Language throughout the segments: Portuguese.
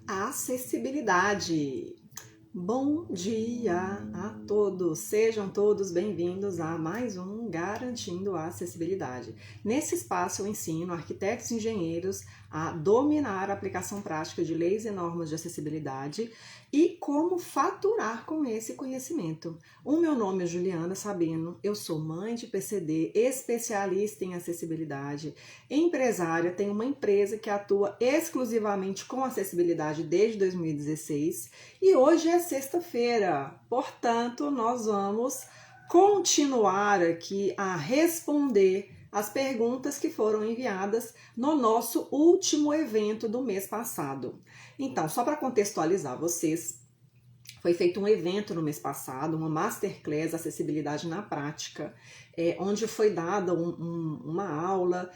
Acessibilidade. Bom dia a todos, sejam todos bem-vindos a mais um Garantindo a Acessibilidade. Nesse espaço eu ensino arquitetos e engenheiros a dominar a aplicação prática de leis e normas de acessibilidade e como faturar com esse conhecimento. O meu nome é Juliana Sabino, eu sou mãe de PCD, especialista em acessibilidade, empresária, tenho uma empresa que atua exclusivamente com acessibilidade desde 2016 e hoje é sexta-feira, portanto, nós vamos continuar aqui a responder as perguntas que foram enviadas no nosso último evento do mês passado. Então, só para contextualizar vocês, foi feito um evento no mês passado, uma Masterclass Acessibilidade na Prática, onde foi dada uma aula,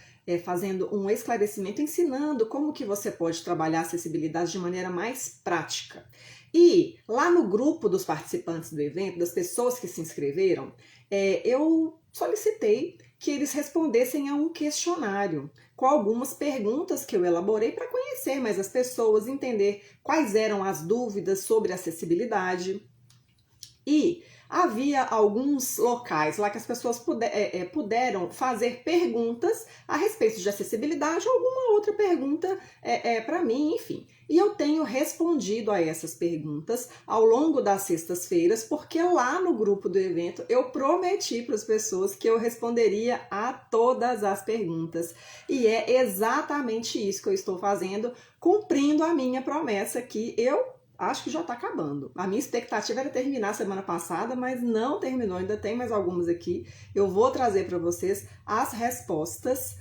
fazendo um esclarecimento, ensinando como que você pode trabalhar a acessibilidade de maneira mais prática. E lá no grupo dos participantes do evento, das pessoas que se inscreveram, eu solicitei que eles respondessem a um questionário com algumas perguntas que eu elaborei para conhecer mais as pessoas, entender quais eram as dúvidas sobre acessibilidade. E havia alguns locais lá que as pessoas puderam fazer perguntas a respeito de acessibilidade ou alguma outra pergunta para mim, enfim. E eu tenho respondido a essas perguntas ao longo das sextas-feiras, porque lá no grupo do evento eu prometi para as pessoas que eu responderia a todas as perguntas. E é exatamente isso que eu estou fazendo, cumprindo a minha promessa que eu acho que já está acabando. A minha expectativa era terminar semana passada, mas não terminou, ainda tem mais algumas aqui. Eu vou trazer para vocês as respostas.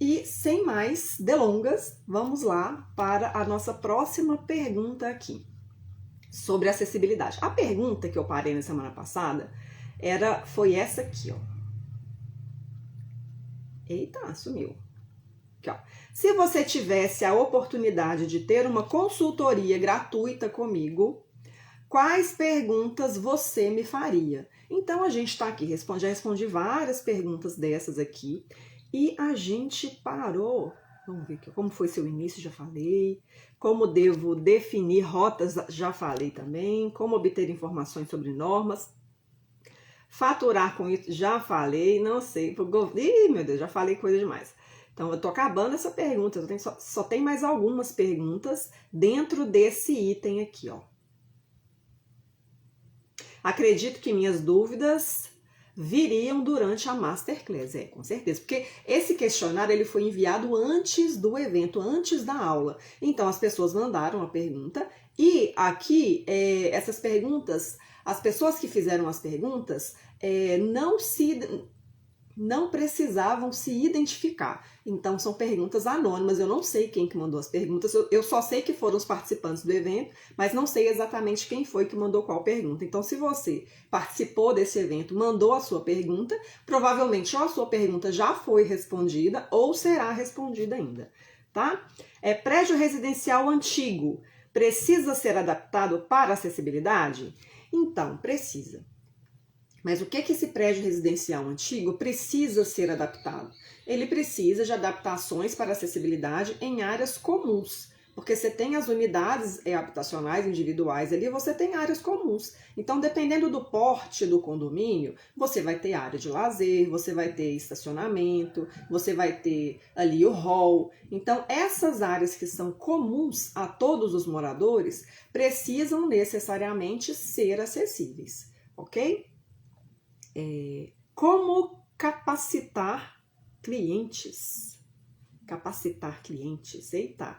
E sem mais delongas, vamos lá para a nossa próxima pergunta aqui, sobre acessibilidade. A pergunta que eu parei na semana passada foi essa aqui, ó. Eita, sumiu. Aqui, ó. Se você tivesse a oportunidade de ter uma consultoria gratuita comigo, quais perguntas você me faria? Então, a gente está aqui, já respondi várias perguntas dessas aqui, e a gente parou, vamos ver aqui, como foi seu início, já falei, como devo definir rotas, já falei também, como obter informações sobre normas, faturar com isso, já falei, não sei, ih, meu Deus, já falei coisa demais. Então, eu tô acabando essa pergunta, só tem mais algumas perguntas dentro desse item aqui, ó. Acredito que minhas dúvidas viriam durante a Masterclass, com certeza, porque esse questionário ele foi enviado antes do evento, antes da aula. Então, as pessoas mandaram a pergunta e aqui, essas perguntas, as pessoas que fizeram as perguntas não precisavam se identificar. Então, são perguntas anônimas. Eu não sei quem que mandou as perguntas. Eu só sei que foram os participantes do evento, mas não sei exatamente quem foi que mandou qual pergunta. Então, se você participou desse evento, mandou a sua pergunta, provavelmente ou a sua pergunta já foi respondida ou será respondida ainda, tá? Prédio residencial antigo precisa ser adaptado para acessibilidade? Então, precisa. Mas o que esse prédio residencial antigo precisa ser adaptado? Ele precisa de adaptações para acessibilidade em áreas comuns, porque você tem as unidades habitacionais individuais ali, você tem áreas comuns. Então, dependendo do porte do condomínio, você vai ter área de lazer, você vai ter estacionamento, você vai ter ali o hall. Então, essas áreas que são comuns a todos os moradores precisam necessariamente ser acessíveis, ok? Como capacitar clientes? Capacitar clientes, eita.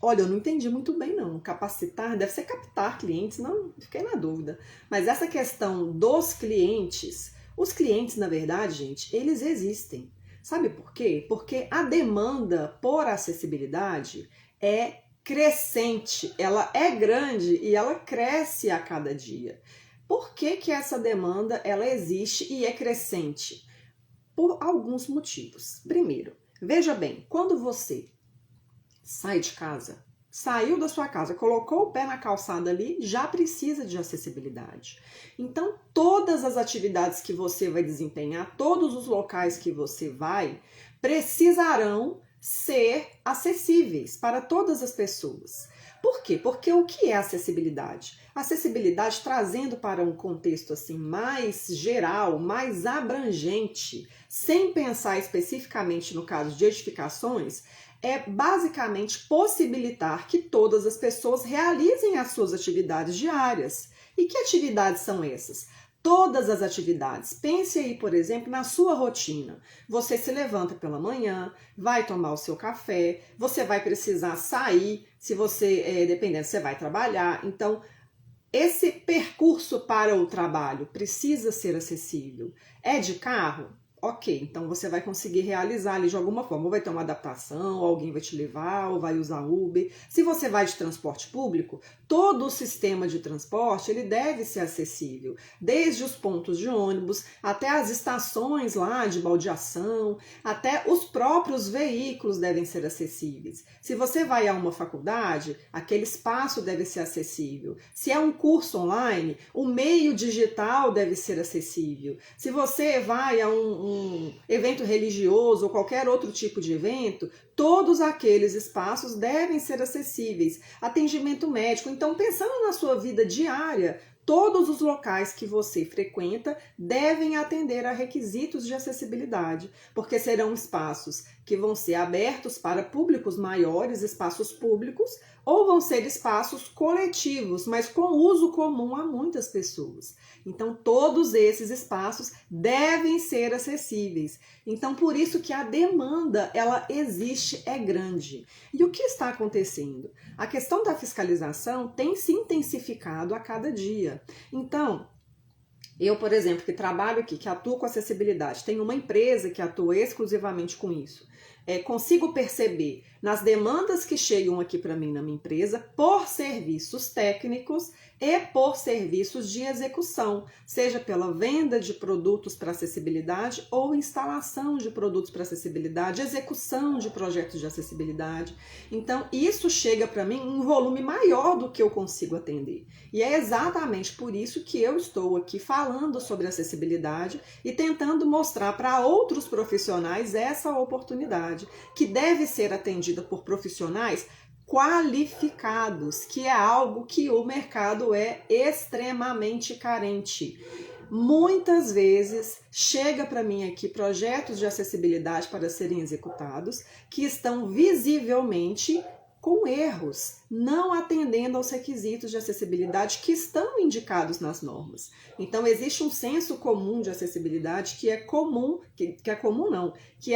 Olha, eu não entendi muito bem não. Capacitar deve ser captar clientes, não, fiquei na dúvida. Mas essa questão dos clientes, os clientes, na verdade, gente, eles existem. Sabe por quê? Porque a demanda por acessibilidade é crescente, ela é grande e ela cresce a cada dia. Por que essa demanda ela existe e é crescente? Por alguns motivos. Primeiro, veja bem, quando você sai de casa, saiu da sua casa, colocou o pé na calçada ali, já precisa de acessibilidade. Então, todas as atividades que você vai desempenhar, todos os locais que você vai, precisarão ser acessíveis para todas as pessoas. Por quê? Porque o que é acessibilidade? Acessibilidade, trazendo para um contexto assim mais geral, mais abrangente, sem pensar especificamente no caso de edificações, é basicamente possibilitar que todas as pessoas realizem as suas atividades diárias. E que atividades são essas? Todas as atividades. Pense aí, por exemplo, na sua rotina. Você se levanta pela manhã, vai tomar o seu café, você vai precisar sair, se você, dependendo, você vai trabalhar. Então, esse percurso para o trabalho precisa ser acessível. É de carro? Ok, então você vai conseguir realizar ali de alguma forma. Ou vai ter uma adaptação, ou alguém vai te levar, ou vai usar Uber. Se você vai de transporte público, todo o sistema de transporte ele deve ser acessível. Desde os pontos de ônibus, até as estações lá de baldeação, até os próprios veículos devem ser acessíveis. Se você vai a uma faculdade, aquele espaço deve ser acessível. Se é um curso online, o meio digital deve ser acessível. Se você vai a um evento religioso ou qualquer outro tipo de evento, todos aqueles espaços devem ser acessíveis. Atendimento médico. Então, pensando na sua vida diária, todos os locais que você frequenta devem atender a requisitos de acessibilidade, porque serão espaços que vão ser abertos para públicos maiores, espaços públicos, ou vão ser espaços coletivos, mas com uso comum a muitas pessoas. Então, todos esses espaços devem ser acessíveis. Então, por isso que a demanda, ela existe, é grande. E o que está acontecendo? A questão da fiscalização tem se intensificado a cada dia. Então, eu, por exemplo, que trabalho aqui, que atuo com acessibilidade, tenho uma empresa que atua exclusivamente com isso. Consigo perceber nas demandas que chegam aqui para mim na minha empresa por serviços técnicos e por serviços de execução, seja pela venda de produtos para acessibilidade ou instalação de produtos para acessibilidade, execução de projetos de acessibilidade. Então, isso chega para mim em um volume maior do que eu consigo atender. E é exatamente por isso que eu estou aqui falando sobre acessibilidade e tentando mostrar para outros profissionais essa oportunidade, que deve ser atendida por profissionais qualificados, que é algo que o mercado é extremamente carente. Muitas vezes chega para mim aqui projetos de acessibilidade para serem executados que estão visivelmente com erros, não atendendo aos requisitos de acessibilidade que estão indicados nas normas. Então, existe um senso comum de acessibilidade que é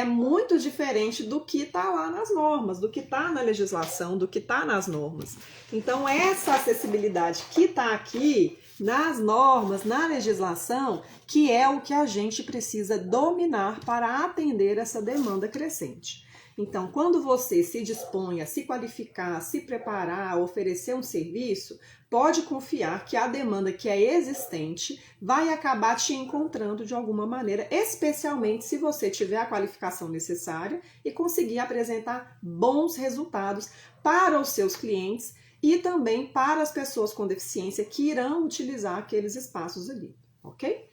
muito diferente do que está lá nas normas, do que está na legislação, do que está nas normas. Então, essa acessibilidade que está aqui nas normas, na legislação, que é o que a gente precisa dominar para atender essa demanda crescente. Então, quando você se dispõe a se qualificar, a se preparar, a oferecer um serviço, pode confiar que a demanda que é existente vai acabar te encontrando de alguma maneira, especialmente se você tiver a qualificação necessária e conseguir apresentar bons resultados para os seus clientes e também para as pessoas com deficiência que irão utilizar aqueles espaços ali, ok?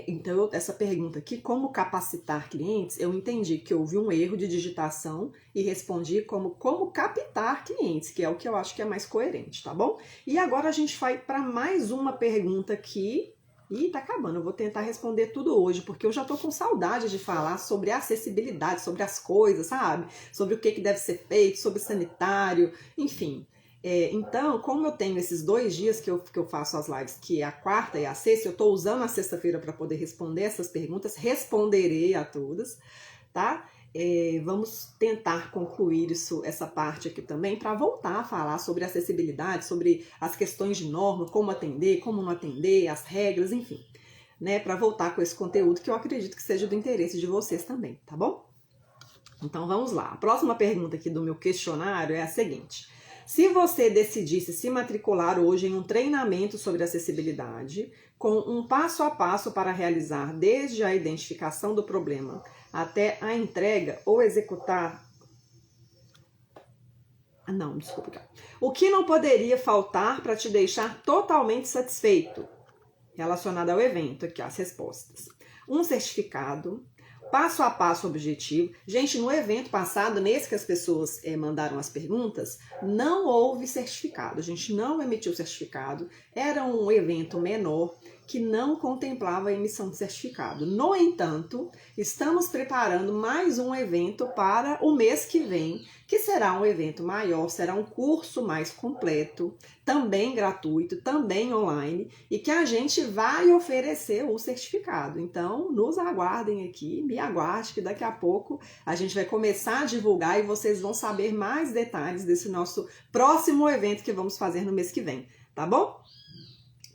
Então, essa pergunta aqui, como capacitar clientes, eu entendi que houve um erro de digitação e respondi como captar clientes, que é o que eu acho que é mais coerente, tá bom? E agora a gente vai para mais uma pergunta aqui. E tá acabando, eu vou tentar responder tudo hoje, porque eu já tô com saudade de falar sobre acessibilidade, sobre as coisas, sabe? Sobre o que deve ser feito, sobre sanitário, enfim. Então, como eu tenho esses 2 dias que eu faço as lives, que é a quarta e a sexta, eu estou usando a sexta-feira para poder responder essas perguntas, responderei a todas, tá? Vamos tentar concluir essa parte aqui também, para voltar a falar sobre acessibilidade, sobre as questões de norma, como atender, como não atender, as regras, enfim, né? Para voltar com esse conteúdo que eu acredito que seja do interesse de vocês também, tá bom? Então, vamos lá. A próxima pergunta aqui do meu questionário é a seguinte: se você decidisse se matricular hoje em um treinamento sobre acessibilidade, com um passo a passo para realizar desde a identificação do problema até a entrega ou executar... O que não poderia faltar para te deixar totalmente satisfeito? Relacionado ao evento, aqui as respostas. Um certificado, passo a passo objetivo. Gente, no evento passado, nesse que as pessoas mandaram as perguntas, não houve certificado. A gente não emitiu certificado. Era um evento menor que não contemplava a emissão de certificado. No entanto, estamos preparando mais um evento para o mês que vem, que será um evento maior, será um curso mais completo, também gratuito, também online, e que a gente vai oferecer o certificado. Então, nos aguardem aqui, me aguarde, que daqui a pouco a gente vai começar a divulgar e vocês vão saber mais detalhes desse nosso próximo evento que vamos fazer no mês que vem, tá bom?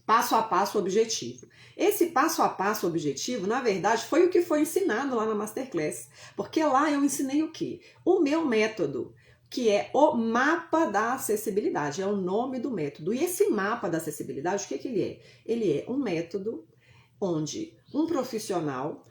Passo a passo objetivo. Esse passo a passo objetivo, na verdade, foi o que foi ensinado lá na Masterclass. Porque lá eu ensinei o quê? O meu método, que é o mapa da acessibilidade, é o nome do método. E esse mapa da acessibilidade, o que ele é? Ele é um método onde um profissional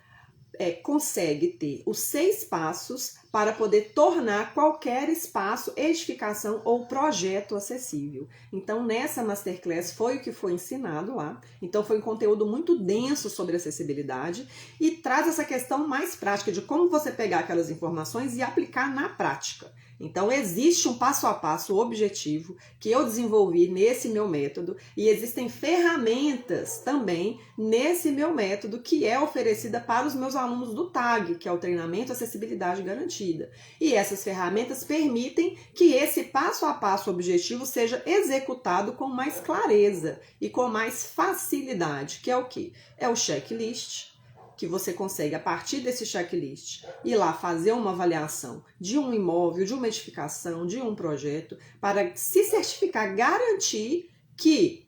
consegue ter os 6 passos para poder tornar qualquer espaço, edificação ou projeto acessível. Então, nessa Masterclass foi o que foi ensinado lá. Então, foi um conteúdo muito denso sobre acessibilidade e traz essa questão mais prática de como você pegar aquelas informações e aplicar na prática. Então, existe um passo a passo objetivo que eu desenvolvi nesse meu método e existem ferramentas também nesse meu método que é oferecida para os meus alunos do TAG, que é o Treinamento Acessibilidade Garantida. E essas ferramentas permitem que esse passo a passo objetivo seja executado com mais clareza e com mais facilidade, que é o quê? É o checklist, que você consegue, a partir desse checklist, ir lá fazer uma avaliação de um imóvel, de uma edificação, de um projeto, para se certificar, garantir que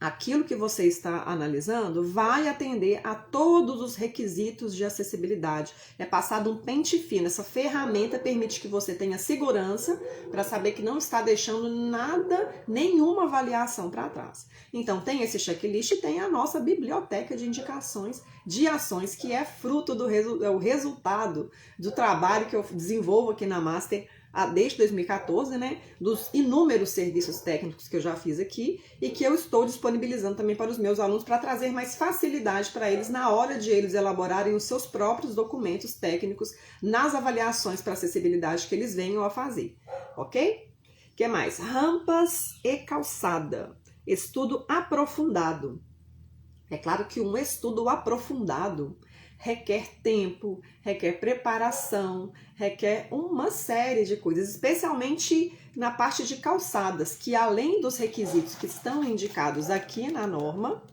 aquilo que você está analisando vai atender a todos os requisitos de acessibilidade. É passado um pente fino. Essa ferramenta permite que você tenha segurança para saber que não está deixando nada, nenhuma avaliação para trás. Então, tem esse checklist e tem a nossa biblioteca de indicações de ações, que é fruto do resultado do trabalho que eu desenvolvo aqui na Master desde 2014, né, dos inúmeros serviços técnicos que eu já fiz aqui e que eu estou disponibilizando também para os meus alunos para trazer mais facilidade para eles na hora de eles elaborarem os seus próprios documentos técnicos nas avaliações para acessibilidade que eles venham a fazer, ok? O que mais? Rampas e calçada. Estudo aprofundado. É claro que um estudo aprofundado requer tempo, requer preparação, requer uma série de coisas, especialmente na parte de calçadas, que além dos requisitos que estão indicados aqui na norma,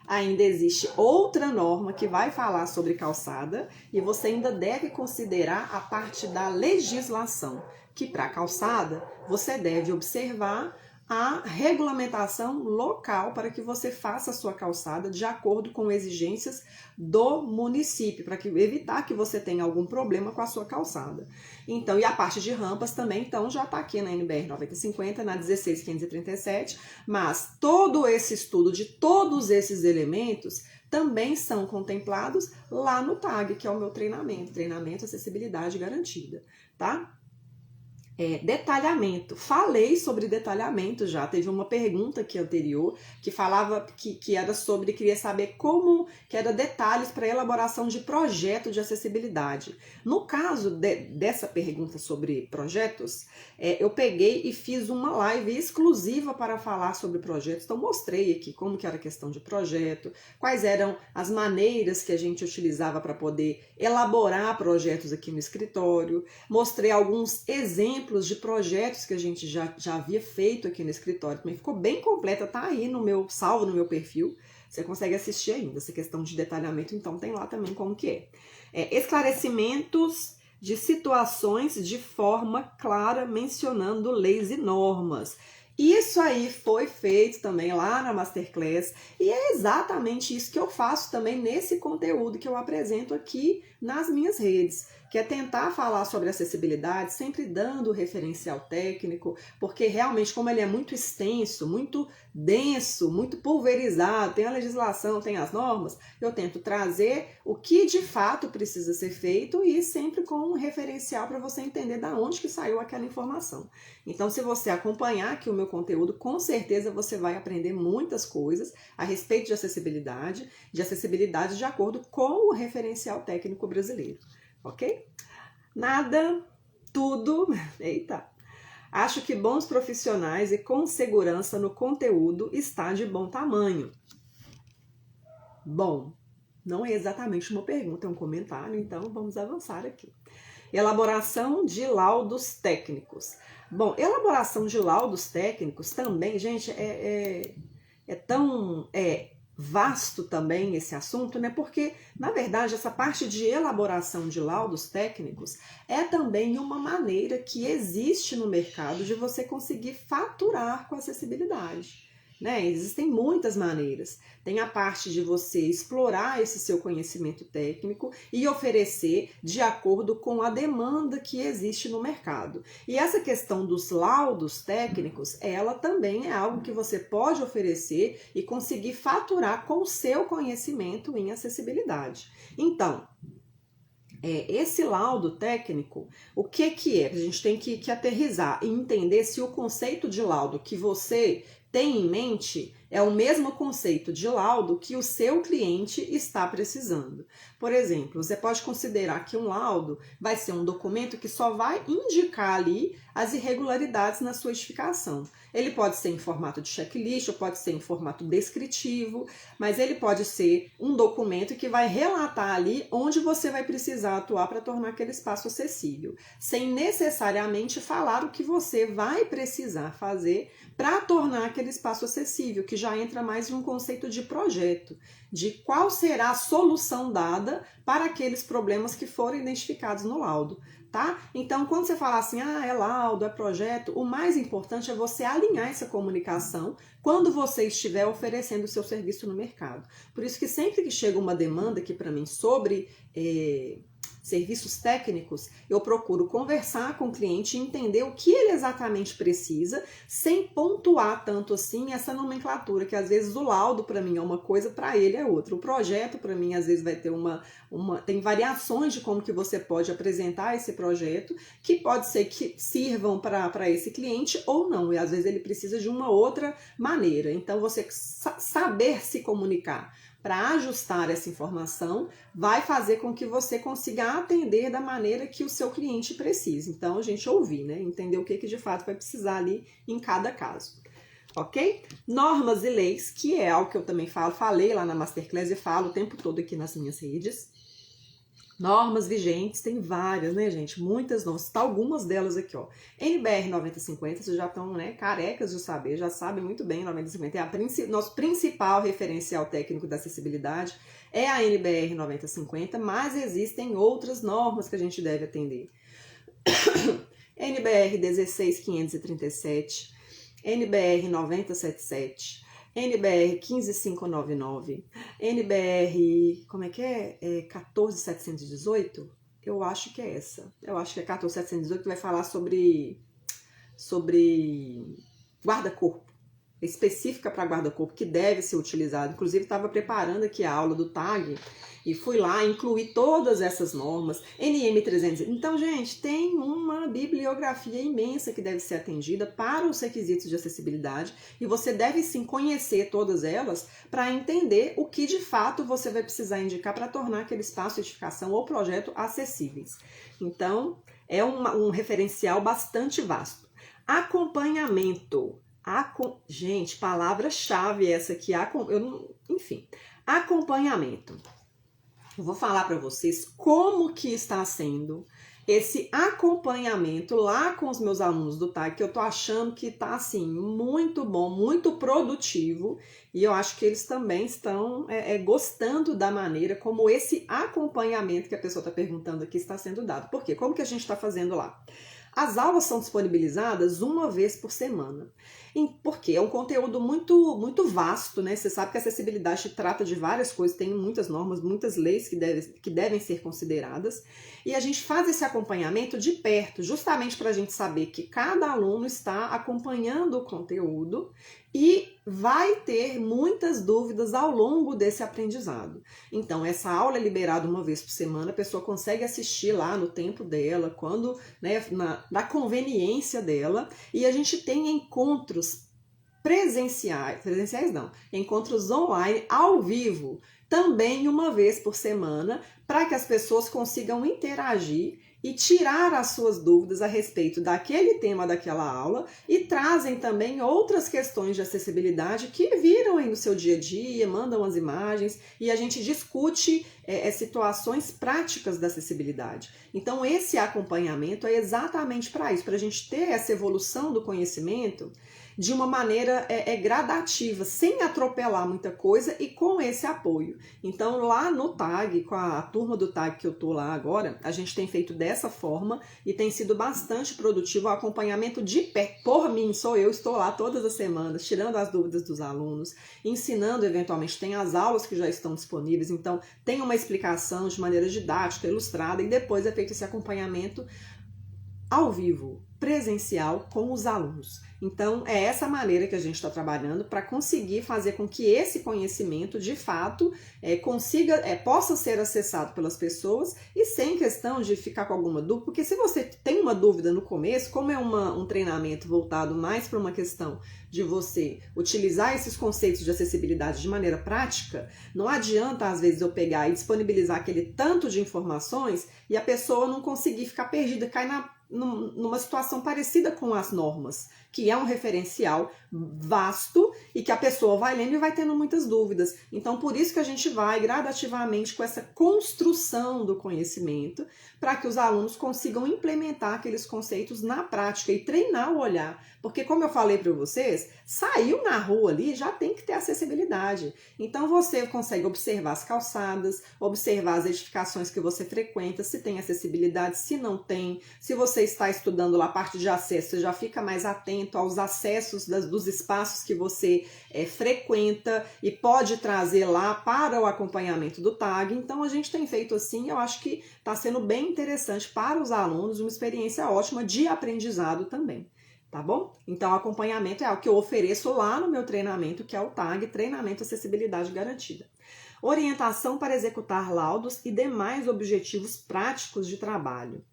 ainda existe outra norma que vai falar sobre calçada e você ainda deve considerar a parte da legislação, que para calçada você deve observar a regulamentação local para que você faça a sua calçada de acordo com exigências do município, para evitar que você tenha algum problema com a sua calçada. Então, e a parte de rampas também, então, já está aqui na NBR 9050, na 16537, mas todo esse estudo de todos esses elementos também são contemplados lá no TAG, que é o meu Treinamento Acessibilidade Garantida, tá? Detalhamento. Falei sobre detalhamento já. Teve uma pergunta aqui anterior que falava que era sobre, queria saber como que era detalhes para elaboração de projeto de acessibilidade. No caso dessa pergunta sobre projetos, eu peguei e fiz uma live exclusiva para falar sobre projetos. Então mostrei aqui como que era a questão de projeto, quais eram as maneiras que a gente utilizava para poder elaborar projetos aqui no escritório. Mostrei alguns exemplos de projetos que a gente já havia feito aqui no escritório. Também ficou bem completa, tá aí no meu salvo, no meu perfil. Você consegue assistir ainda essa questão de detalhamento, então tem lá também como que é. Esclarecimentos de situações de forma clara, mencionando leis e normas. Isso aí foi feito também lá na Masterclass e é exatamente isso que eu faço também nesse conteúdo que eu apresento aqui nas minhas redes. que é tentar falar sobre acessibilidade, sempre dando referencial técnico, porque realmente, como ele é muito extenso, muito denso, muito pulverizado, tem a legislação, tem as normas, eu tento trazer o que de fato precisa ser feito e sempre com um referencial para você entender da onde que saiu aquela informação. Então, se você acompanhar aqui o meu conteúdo, com certeza você vai aprender muitas coisas a respeito de acessibilidade de acordo com o referencial técnico brasileiro, ok? Nada, tudo, eita! Acho que bons profissionais e com segurança no conteúdo está de bom tamanho. Bom, não é exatamente uma pergunta, é um comentário, então vamos avançar aqui. Elaboração de laudos técnicos. Bom, elaboração de laudos técnicos também, gente, é tão vasto também esse assunto, né? Porque, na verdade, essa parte de elaboração de laudos técnicos é também uma maneira que existe no mercado de você conseguir faturar com acessibilidade. Né? Existem muitas maneiras. Tem a parte de você explorar esse seu conhecimento técnico e oferecer de acordo com a demanda que existe no mercado. E essa questão dos laudos técnicos, ela também é algo que você pode oferecer e conseguir faturar com o seu conhecimento em acessibilidade. Então, esse laudo técnico, o que é? A gente tem que aterrissar e entender se o conceito de laudo que você tem em mente é o mesmo conceito de laudo que o seu cliente está precisando. Por exemplo, você pode considerar que um laudo vai ser um documento que só vai indicar ali as irregularidades na sua edificação. Ele pode ser em formato de checklist, ou pode ser em formato descritivo, mas ele pode ser um documento que vai relatar ali onde você vai precisar atuar para tornar aquele espaço acessível, sem necessariamente falar o que você vai precisar fazer para tornar aquele espaço acessível, que já entra mais em um conceito de projeto, de qual será a solução dada para aqueles problemas que foram identificados no laudo. Tá? Então, quando você fala assim, é laudo, é projeto, o mais importante é você alinhar essa comunicação quando você estiver oferecendo o seu serviço no mercado. Por isso que sempre que chega uma demanda aqui para mim sobre serviços técnicos, eu procuro conversar com o cliente e entender o que ele exatamente precisa, sem pontuar tanto assim essa nomenclatura, que às vezes o laudo para mim é uma coisa, para ele é outra. O projeto para mim às vezes vai ter tem variações de como que você pode apresentar esse projeto, que pode ser que sirvam para esse cliente ou não, e às vezes ele precisa de uma outra maneira. Então você saber se comunicar para ajustar essa informação vai fazer com que você consiga atender da maneira que o seu cliente precisa. Então, a gente ouvir, né? Entender o que de fato vai precisar ali em cada caso. Ok? Normas e leis, que é algo que eu também falei lá na Masterclass e falo o tempo todo aqui nas minhas redes. Normas vigentes, tem várias, né, gente? Muitas normas, tá algumas delas aqui, ó. NBR 9050, vocês já estão, né, carecas de saber, já sabem muito bem, 9050 é nosso principal referencial técnico da acessibilidade, é a NBR 9050, mas existem outras normas que a gente deve atender. NBR 16537, NBR 9077, NBR 15599, NBR, como é que é? 14718? Eu acho que é essa. Eu acho que é 14718 que vai falar sobre guarda-corpo. Específica para guarda-corpo, que deve ser utilizado. Inclusive, estava preparando aqui a aula do TAG e fui lá incluir todas essas normas, NM300. Então, gente, tem uma bibliografia imensa que deve ser atendida para os requisitos de acessibilidade e você deve sim conhecer todas elas para entender o que de fato você vai precisar indicar para tornar aquele espaço, edificação ou projeto acessíveis. Então, é um referencial bastante vasto. Acompanhamento. Gente, palavra-chave essa aqui, enfim, acompanhamento. Eu vou falar para vocês como que está sendo esse acompanhamento lá com os meus alunos do TAG, que eu tô achando que tá assim, muito bom, muito produtivo, e eu acho que eles também estão gostando da maneira como esse acompanhamento que a pessoa está perguntando aqui está sendo dado. Por quê? Como que a gente está fazendo lá? As aulas são disponibilizadas uma vez por semana. Porque é um conteúdo muito vasto, né? Você sabe que a acessibilidade trata de várias coisas, tem muitas normas, muitas leis que devem ser consideradas. E a gente faz esse acompanhamento de perto, justamente para a gente saber que cada aluno está acompanhando o conteúdo e vai ter muitas dúvidas ao longo desse aprendizado. Então, essa aula é liberada uma vez por semana, a pessoa consegue assistir lá no tempo dela, quando, né, na conveniência dela, e a gente tem encontros presenciais não, encontros online ao vivo, também uma vez por semana, para que as pessoas consigam interagir e tirar as suas dúvidas a respeito daquele tema daquela aula e trazem também outras questões de acessibilidade que viram aí no seu dia a dia, mandam as imagens e a gente discute situações práticas da acessibilidade. Então esse acompanhamento é exatamente para isso, para a gente ter essa evolução do conhecimento de uma maneira gradativa, sem atropelar muita coisa e com esse apoio. Então lá no TAG, com a turma do TAG que eu tô lá agora, a gente tem feito dessa forma e tem sido bastante produtivo o acompanhamento de pé. Por mim, estou lá todas as semanas, tirando as dúvidas dos alunos, ensinando eventualmente, tem as aulas que já estão disponíveis, então tem uma explicação de maneira didática, ilustrada, e depois é feito esse acompanhamento ao vivo, presencial, com os alunos. Então, é essa maneira que a gente está trabalhando para conseguir fazer com que esse conhecimento, de fato, possa ser acessado pelas pessoas e sem questão de ficar com alguma dúvida, porque se você tem uma dúvida no começo, como é um treinamento voltado mais para uma questão de você utilizar esses conceitos de acessibilidade de maneira prática, não adianta, às vezes, eu pegar e disponibilizar aquele tanto de informações e a pessoa não conseguir ficar perdida, cair numa situação parecida com as normas, que é um referencial vasto e que a pessoa vai lendo e vai tendo muitas dúvidas. Então, por isso que a gente vai gradativamente com essa construção do conhecimento, para que os alunos consigam implementar aqueles conceitos na prática e treinar o olhar. Porque, como eu falei para vocês, saiu na rua ali, já tem que ter acessibilidade. Então, você consegue observar as calçadas, observar as edificações que você frequenta, se tem acessibilidade, se não tem. Se você está estudando lá a parte de acesso, você já fica mais atento aos acessos dos espaços que você frequenta e pode trazer lá para o acompanhamento do TAG. Então, a gente tem feito assim, eu acho que está sendo bem interessante para os alunos, uma experiência ótima de aprendizado também. Tá bom? Então, o acompanhamento é algo que eu ofereço lá no meu treinamento, que é o TAG, Treinamento Acessibilidade Garantida. Orientação para executar laudos e demais objetivos práticos de trabalho.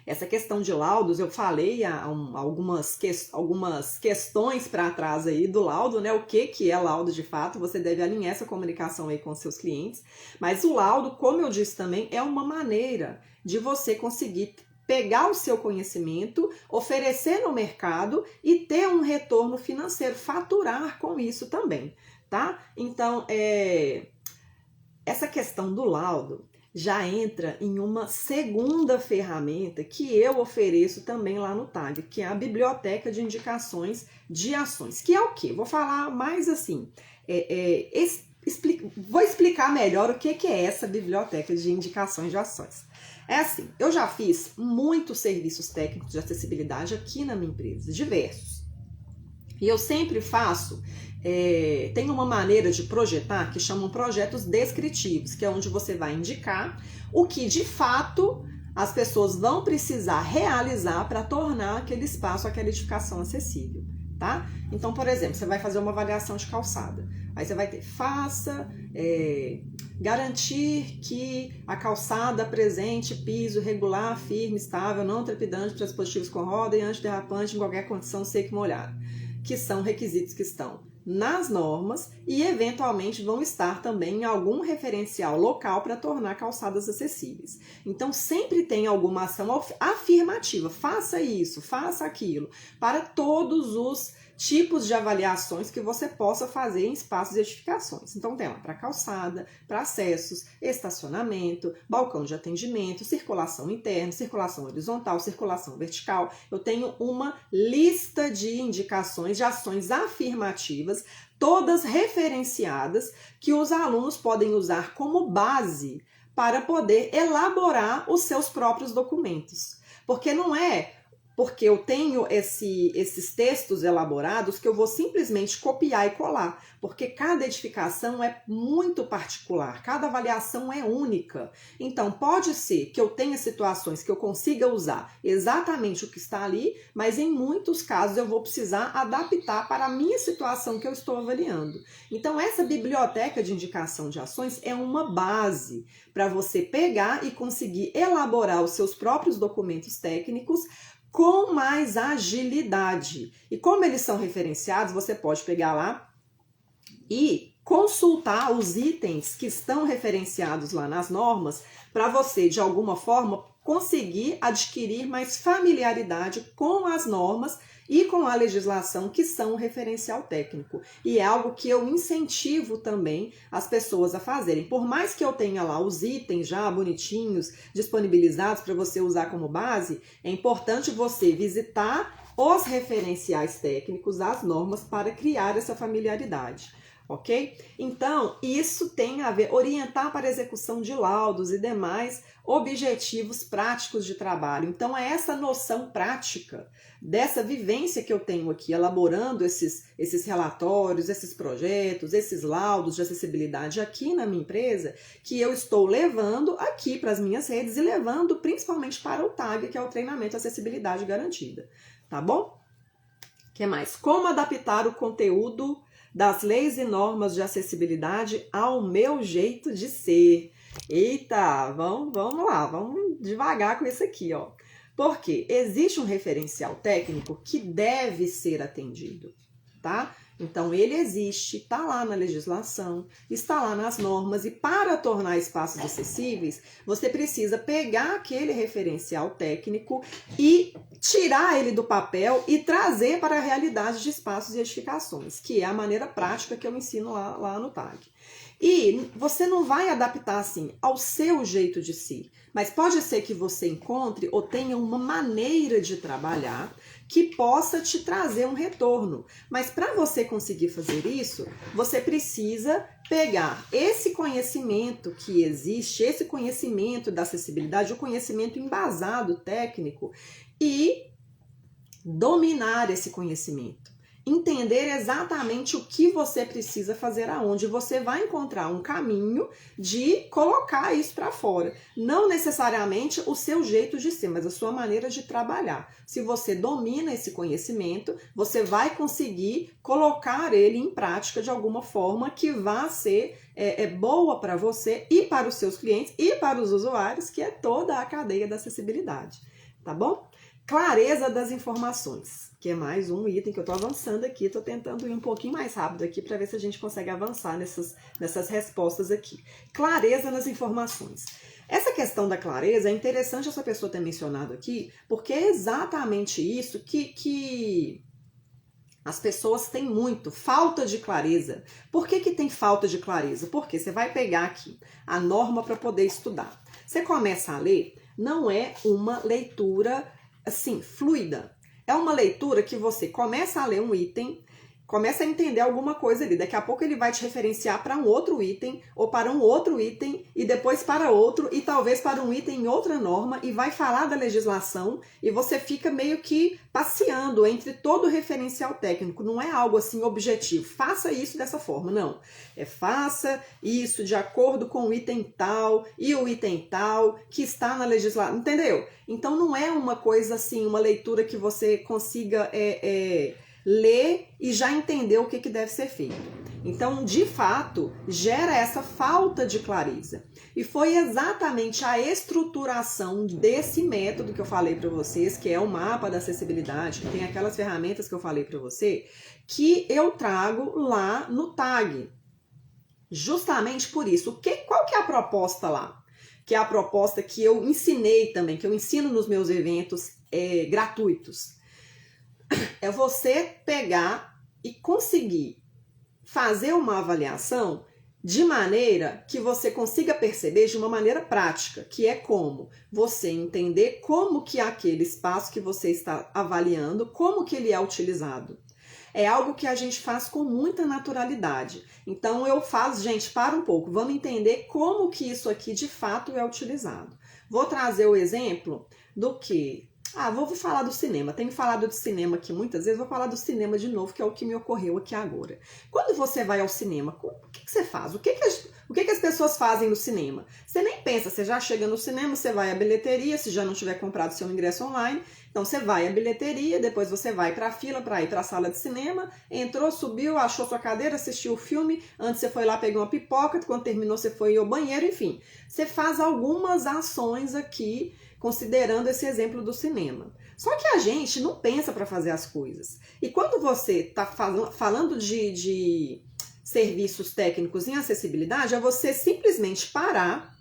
Essa questão de laudos, eu falei algumas questões para trás aí do laudo, né? O que é laudo de fato, você deve alinhar essa comunicação aí com seus clientes, mas o laudo, como eu disse também, é uma maneira de você conseguir pegar o seu conhecimento, oferecer no mercado e ter um retorno financeiro, faturar com isso também, tá? Então, essa questão do laudo já entra em uma segunda ferramenta que eu ofereço também lá no TAG, que é a Biblioteca de Indicações de Ações, que é o quê? Vou falar mais assim, vou explicar melhor o que é essa Biblioteca de Indicações de Ações. É assim, eu já fiz muitos serviços técnicos de acessibilidade aqui na minha empresa, diversos. E eu sempre faço, tem uma maneira de projetar que chamam projetos descritivos, que é onde você vai indicar o que de fato as pessoas vão precisar realizar para tornar aquele espaço, aquela edificação acessível, tá? Então, por exemplo, você vai fazer uma avaliação de calçada. Aí você vai ter, garantir que a calçada apresente piso regular, firme, estável, não trepidante para dispositivos com roda e antiderrapante em qualquer condição seca e molhada, que são requisitos que estão nas normas e eventualmente vão estar também em algum referencial local para tornar calçadas acessíveis. Então sempre tem alguma ação afirmativa, faça isso, faça aquilo, para todos os tipos de avaliações que você possa fazer em espaços e edificações. Então tem lá para calçada, para acessos, estacionamento, balcão de atendimento, circulação interna, circulação horizontal, circulação vertical. Eu tenho uma lista de indicações, de ações afirmativas, todas referenciadas, que os alunos podem usar como base para poder elaborar os seus próprios documentos. Porque não é porque eu tenho esses textos elaborados que eu vou simplesmente copiar e colar, porque cada edificação é muito particular, cada avaliação é única. Então, pode ser que eu tenha situações que eu consiga usar exatamente o que está ali, mas em muitos casos eu vou precisar adaptar para a minha situação que eu estou avaliando. Então, essa biblioteca de indicação de ações é uma base para você pegar e conseguir elaborar os seus próprios documentos técnicos com mais agilidade. E como eles são referenciados, você pode pegar lá e consultar os itens que estão referenciados lá nas normas para você, de alguma forma, conseguir adquirir mais familiaridade com as normas e com a legislação que são o referencial técnico. E é algo que eu incentivo também as pessoas a fazerem. Por mais que eu tenha lá os itens já bonitinhos, disponibilizados para você usar como base, é importante você visitar os referenciais técnicos, as normas, para criar essa familiaridade. Ok? Então, isso tem a ver, orientar para a execução de laudos e demais objetivos práticos de trabalho. Então, é essa noção prática dessa vivência que eu tenho aqui, elaborando esses relatórios, esses projetos, esses laudos de acessibilidade aqui na minha empresa, que eu estou levando aqui para as minhas redes e levando principalmente para o TAG, que é o Treinamento Acessibilidade Garantida. Tá bom? O que mais? Como adaptar o conteúdo das leis e normas de acessibilidade ao meu jeito de ser. Eita, vamos lá, vamos devagar com isso aqui, ó. Porque existe um referencial técnico que deve ser atendido, tá? Então, ele existe, está lá na legislação, está lá nas normas, e para tornar espaços acessíveis, você precisa pegar aquele referencial técnico e tirar ele do papel e trazer para a realidade de espaços e edificações, que é a maneira prática que eu ensino lá no TAG. E você não vai adaptar assim ao seu jeito de ser, mas pode ser que você encontre ou tenha uma maneira de trabalhar que possa te trazer um retorno. Mas para você conseguir fazer isso, você precisa pegar esse conhecimento que existe, esse conhecimento da acessibilidade, o conhecimento embasado técnico, e dominar esse conhecimento. Entender exatamente o que você precisa fazer aonde. Você vai encontrar um caminho de colocar isso para fora. Não necessariamente o seu jeito de ser, mas a sua maneira de trabalhar. Se você domina esse conhecimento, você vai conseguir colocar ele em prática de alguma forma que vá ser boa para você e para os seus clientes e para os usuários, que é toda a cadeia da acessibilidade. Tá bom? Clareza das informações, que é mais um item que eu estou avançando aqui, estou tentando ir um pouquinho mais rápido aqui para ver se a gente consegue avançar nessas respostas aqui. Clareza nas informações. Essa questão da clareza é interessante essa pessoa ter mencionado aqui, porque é exatamente isso que as pessoas têm muito, falta de clareza. Por que tem falta de clareza? Porque você vai pegar aqui a norma para poder estudar. Você começa a ler, não é uma leitura assim, fluida. É uma leitura que você começa a ler um item, começa a entender alguma coisa ali. Daqui a pouco ele vai te referenciar para um outro item, ou para um outro item, e depois para outro, e talvez para um item em outra norma, e vai falar da legislação, e você fica meio que passeando entre todo o referencial técnico. Não é algo assim objetivo. Faça isso dessa forma, não. Faça isso de acordo com o item tal, e o item tal, que está na legislação. Entendeu? Então não é uma coisa assim, uma leitura que você consiga ler e já entender o que deve ser feito. Então, de fato, gera essa falta de clareza. E foi exatamente a estruturação desse método que eu falei para vocês, que é o mapa da acessibilidade, que tem aquelas ferramentas que eu falei para você, que eu trago lá no TAG. Justamente por isso. Qual que é a proposta lá? Que é a proposta que eu ensinei também, que eu ensino nos meus eventos gratuitos. É você pegar e conseguir fazer uma avaliação de maneira que você consiga perceber de uma maneira prática, que é como você entender como que aquele espaço que você está avaliando, como que ele é utilizado. é algo que a gente faz com muita naturalidade. Então eu falo, gente, para um pouco, vamos entender como que isso aqui de fato é utilizado. Vou trazer o exemplo do que? Vou falar do cinema. Tenho falado de cinema aqui muitas vezes, vou falar do cinema de novo, que é o que me ocorreu aqui agora. Quando você vai ao cinema, o que você faz? O que as pessoas fazem no cinema? Você nem pensa, você já chega no cinema, você vai à bilheteria, se já não tiver comprado seu ingresso online, então você vai à bilheteria, depois você vai para a fila para ir para a sala de cinema, entrou, subiu, achou sua cadeira, assistiu o filme, antes você foi lá, pegou uma pipoca, quando terminou você foi ao banheiro, enfim. Você faz algumas ações aqui, considerando esse exemplo do cinema. Só que a gente não pensa para fazer as coisas. E quando você está falando de serviços técnicos em acessibilidade, é você simplesmente parar,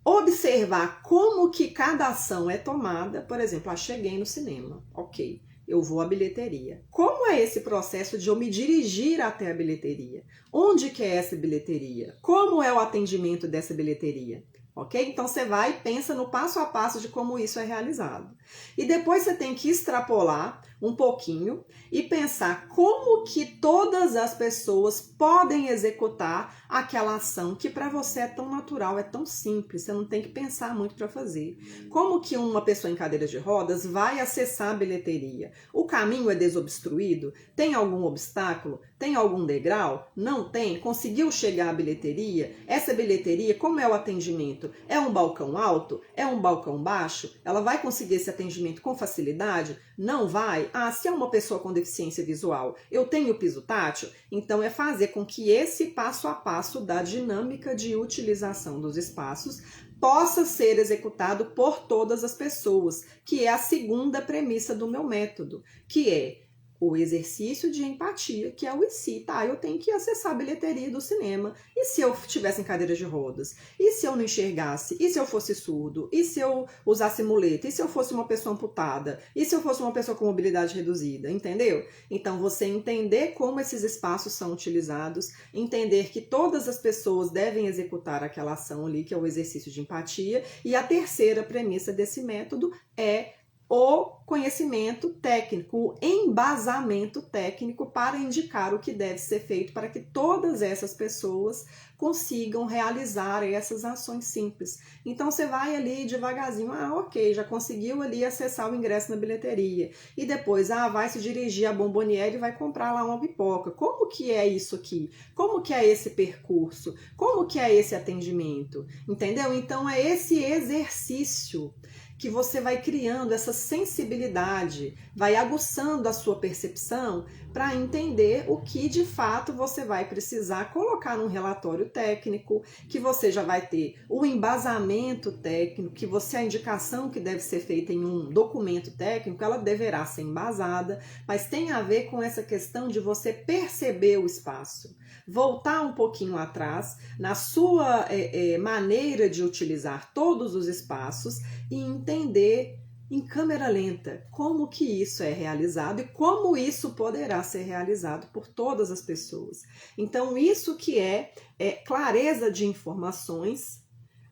observar como que cada ação é tomada. Por exemplo, cheguei no cinema, ok, eu vou à bilheteria. Como é esse processo de eu me dirigir até a bilheteria? Onde que é essa bilheteria? Como é o atendimento dessa bilheteria? Ok? Então você vai e pensa no passo a passo de como isso é realizado. E depois você tem que extrapolar um pouquinho e pensar como que todas as pessoas podem executar aquela ação que para você é tão natural, é tão simples, você não tem que pensar muito para fazer. Como que uma pessoa em cadeira de rodas vai acessar a bilheteria? O caminho é desobstruído? Tem algum obstáculo? Tem algum degrau? Não tem? Conseguiu chegar à bilheteria? Essa bilheteria, como é o atendimento? É um balcão alto? É um balcão baixo? Ela vai conseguir esse atendimento com facilidade? Não vai? Se é uma pessoa com deficiência visual, eu tenho piso tátil? Então é fazer com que esse passo a passo da dinâmica de utilização dos espaços possa ser executado por todas as pessoas, que é a segunda premissa do meu método, que é o exercício de empatia, que é o IC, tá? Eu tenho que acessar a bilheteria do cinema. E se eu estivesse em cadeira de rodas? E se eu não enxergasse? E se eu fosse surdo? E se eu usasse muleta? E se eu fosse uma pessoa amputada? E se eu fosse uma pessoa com mobilidade reduzida? Entendeu? Então, você entender como esses espaços são utilizados, entender que todas as pessoas devem executar aquela ação ali, que é o exercício de empatia. E a terceira premissa desse método é o conhecimento técnico, o embasamento técnico para indicar o que deve ser feito para que todas essas pessoas consigam realizar essas ações simples. Então você vai ali devagarzinho, ok, já conseguiu ali acessar o ingresso na bilheteria. E depois, vai se dirigir à Bomboniere e vai comprar lá uma pipoca. Como que é isso aqui? Como que é esse percurso? Como que é esse atendimento? Entendeu? Então é esse exercício que você vai criando essa sensibilidade, vai aguçando a sua percepção para entender o que de fato você vai precisar colocar num relatório técnico, que você já vai ter o embasamento técnico, que a indicação que deve ser feita em um documento técnico, ela deverá ser embasada, mas tem a ver com essa questão de você perceber o espaço. Voltar um pouquinho atrás na sua maneira de utilizar todos os espaços e entender em câmera lenta como que isso é realizado e como isso poderá ser realizado por todas as pessoas. Então, isso que é clareza de informações,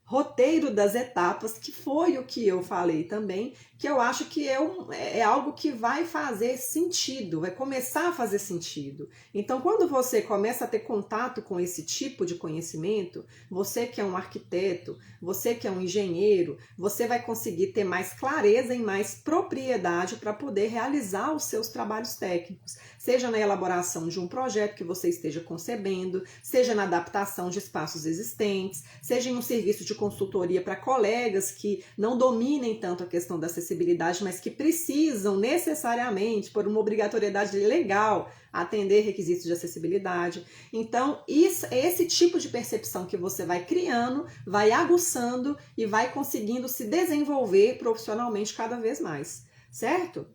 roteiro das etapas, que foi o que eu falei também, que eu acho que é algo que vai fazer sentido, vai começar a fazer sentido. Então, quando você começa a ter contato com esse tipo de conhecimento, você que é um arquiteto, você que é um engenheiro, você vai conseguir ter mais clareza e mais propriedade para poder realizar os seus trabalhos técnicos, seja na elaboração de um projeto que você esteja concebendo, seja na adaptação de espaços existentes, seja em um serviço de consultoria para colegas que não dominem tanto a questão da acessibilidade, mas que precisam necessariamente, por uma obrigatoriedade legal, atender requisitos de acessibilidade. Então, esse tipo de percepção que você vai criando, vai aguçando e vai conseguindo se desenvolver profissionalmente cada vez mais, certo?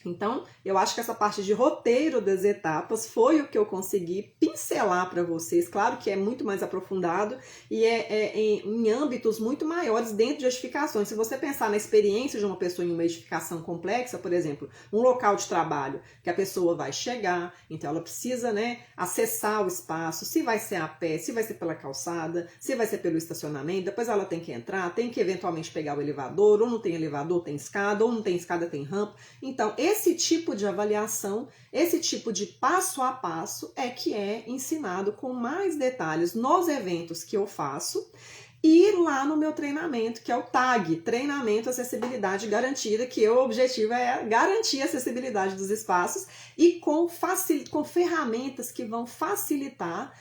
Então, eu acho que essa parte de roteiro das etapas foi o que eu consegui pincelar para vocês. Claro que é muito mais aprofundado e em âmbitos muito maiores dentro de edificações. Se você pensar na experiência de uma pessoa em uma edificação complexa, por exemplo, um local de trabalho que a pessoa vai chegar, então ela precisa, acessar o espaço, se vai ser a pé, se vai ser pela calçada, se vai ser pelo estacionamento, depois ela tem que entrar, tem que eventualmente pegar o elevador, ou não tem elevador, tem escada, ou não tem escada, tem rampa. Então, esse tipo de avaliação, esse tipo de passo a passo é que é ensinado com mais detalhes nos eventos que eu faço e lá no meu treinamento, que é o TAG, Treinamento Acessibilidade Garantida, que o objetivo é garantir a acessibilidade dos espaços e com ferramentas que vão facilitar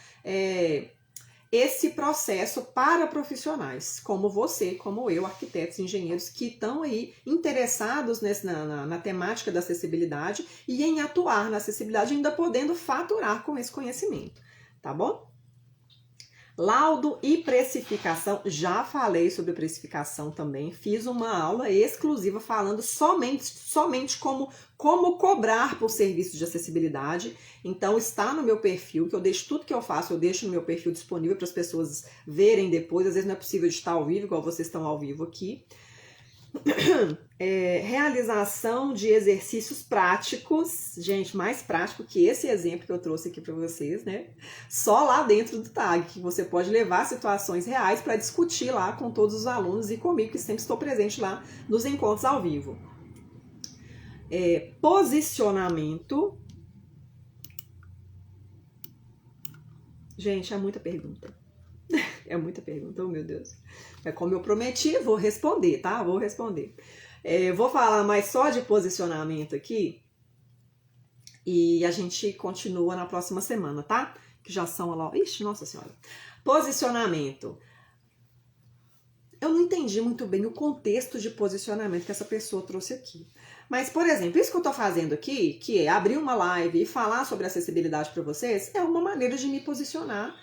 esse processo para profissionais, como você, como eu, arquitetos e engenheiros que estão aí interessados na temática da acessibilidade e em atuar na acessibilidade, ainda podendo faturar com esse conhecimento, tá bom? Laudo e precificação, já falei sobre precificação também, fiz uma aula exclusiva falando somente como cobrar por serviços de acessibilidade. Então está no meu perfil, que eu deixo tudo que eu faço, eu deixo no meu perfil disponível para as pessoas verem depois. Às vezes não é possível de estar ao vivo, igual vocês estão ao vivo aqui. Realização de exercícios práticos, gente, mais prático que esse exemplo que eu trouxe aqui para vocês, né? Só lá dentro do TAG, que você pode levar situações reais para discutir lá com todos os alunos e comigo, que sempre estou presente lá nos encontros ao vivo. Posicionamento. Gente, é muita pergunta. É muita pergunta, oh meu Deus. É como eu prometi, vou responder, tá? Vou responder. Vou falar mais só de posicionamento aqui e a gente continua na próxima semana, tá? Que já são lá. Ixi, nossa senhora. Posicionamento. Eu não entendi muito bem o contexto de posicionamento que essa pessoa trouxe aqui. Mas, por exemplo, isso que eu tô fazendo aqui, que é abrir uma live e falar sobre acessibilidade para vocês, é uma maneira de me posicionar,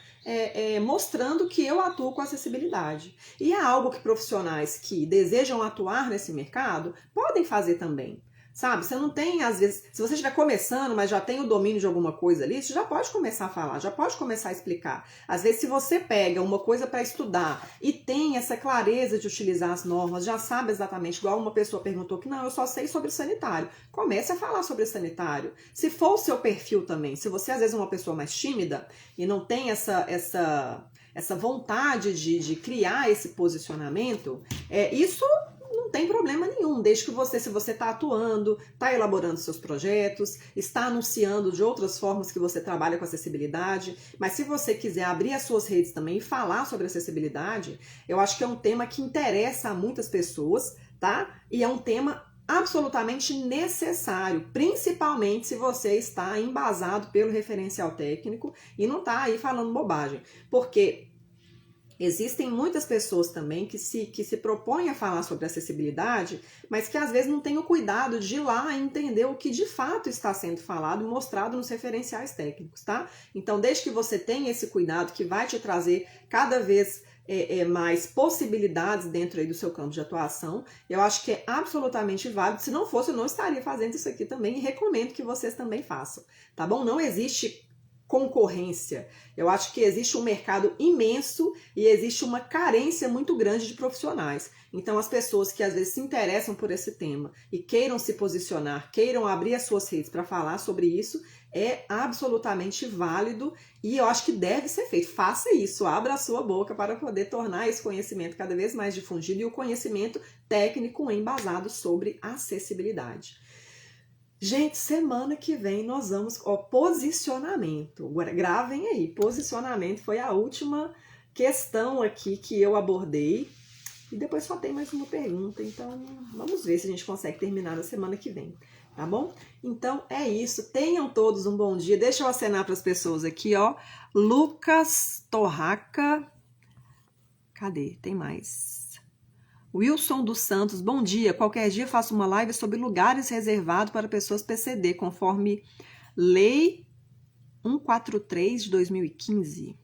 mostrando que eu atuo com acessibilidade. E é algo que profissionais que desejam atuar nesse mercado podem fazer também. Sabe, você não tem, às vezes, se você estiver começando, mas já tem o domínio de alguma coisa ali, você já pode começar a falar, já pode começar a explicar. Às vezes, se você pega uma coisa para estudar e tem essa clareza de utilizar as normas, já sabe exatamente, igual uma pessoa perguntou que não, eu só sei sobre sanitário. Comece a falar sobre sanitário. Se for o seu perfil também, se você às vezes é uma pessoa mais tímida e não tem essa vontade de criar esse posicionamento, isso não tem problema nenhum, desde que você, se você está atuando, está elaborando seus projetos, está anunciando de outras formas que você trabalha com acessibilidade, mas se você quiser abrir as suas redes também e falar sobre acessibilidade, eu acho que é um tema que interessa a muitas pessoas, tá? E é um tema absolutamente necessário, principalmente se você está embasado pelo referencial técnico e não está aí falando bobagem, porque existem muitas pessoas também que se propõem a falar sobre acessibilidade, mas que às vezes não têm o cuidado de ir lá e entender o que de fato está sendo falado e mostrado nos referenciais técnicos, tá? Então, desde que você tenha esse cuidado que vai te trazer cada vez mais possibilidades dentro aí do seu campo de atuação, eu acho que é absolutamente válido. Se não fosse, eu não estaria fazendo isso aqui também e recomendo que vocês também façam, tá bom? Não existe concorrência. Eu acho que existe um mercado imenso e existe uma carência muito grande de profissionais. Então, as pessoas que às vezes se interessam por esse tema e queiram se posicionar, queiram abrir as suas redes para falar sobre isso, é absolutamente válido e eu acho que deve ser feito. Faça isso, abra a sua boca para poder tornar esse conhecimento cada vez mais difundido e o conhecimento técnico embasado sobre acessibilidade. Gente, semana que vem nós vamos... posicionamento. Gravem aí. Posicionamento foi a última questão aqui que eu abordei. E depois só tem mais uma pergunta. Então, vamos ver se a gente consegue terminar na semana que vem. Tá bom? Então, é isso. Tenham todos um bom dia. Deixa eu acenar para as pessoas aqui, ó. Lucas Torraca. Cadê? Tem mais. Wilson dos Santos, bom dia. Qualquer dia faço uma live sobre lugares reservados para pessoas PCD, conforme Lei 143 de 2015.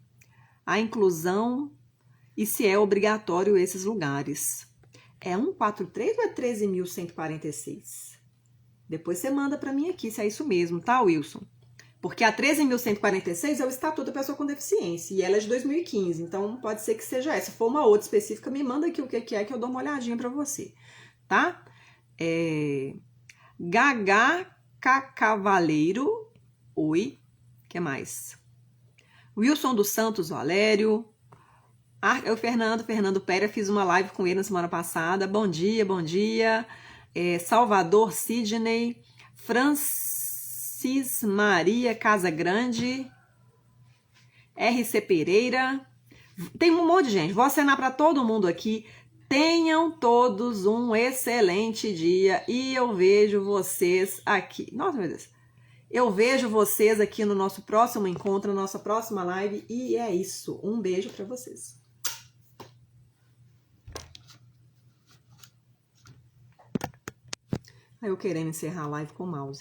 A inclusão e se é obrigatório esses lugares. É 143 ou é 13.146? Depois você manda para mim aqui se é isso mesmo, tá, Wilson? Porque a 13.146 é o Estatuto da Pessoa com Deficiência e ela é de 2015, então pode ser que seja essa. Se for uma outra específica, me manda aqui o que é que eu dou uma olhadinha para você, tá? Gagá Cavaleiro, oi, o que mais? Wilson dos Santos Valério, o Fernando Pérez, fiz uma live com ele na semana passada, bom dia, bom dia. Salvador Sidney, Francis Maria Casagrande, RC Pereira. Tem um monte de gente. Vou acenar para todo mundo aqui. Tenham todos um excelente dia e eu vejo vocês aqui. Nossa, meu Deus. Eu vejo vocês aqui no nosso próximo encontro, na nossa próxima live. E é isso. Um beijo para vocês. Aí eu querendo encerrar a live com o mouse.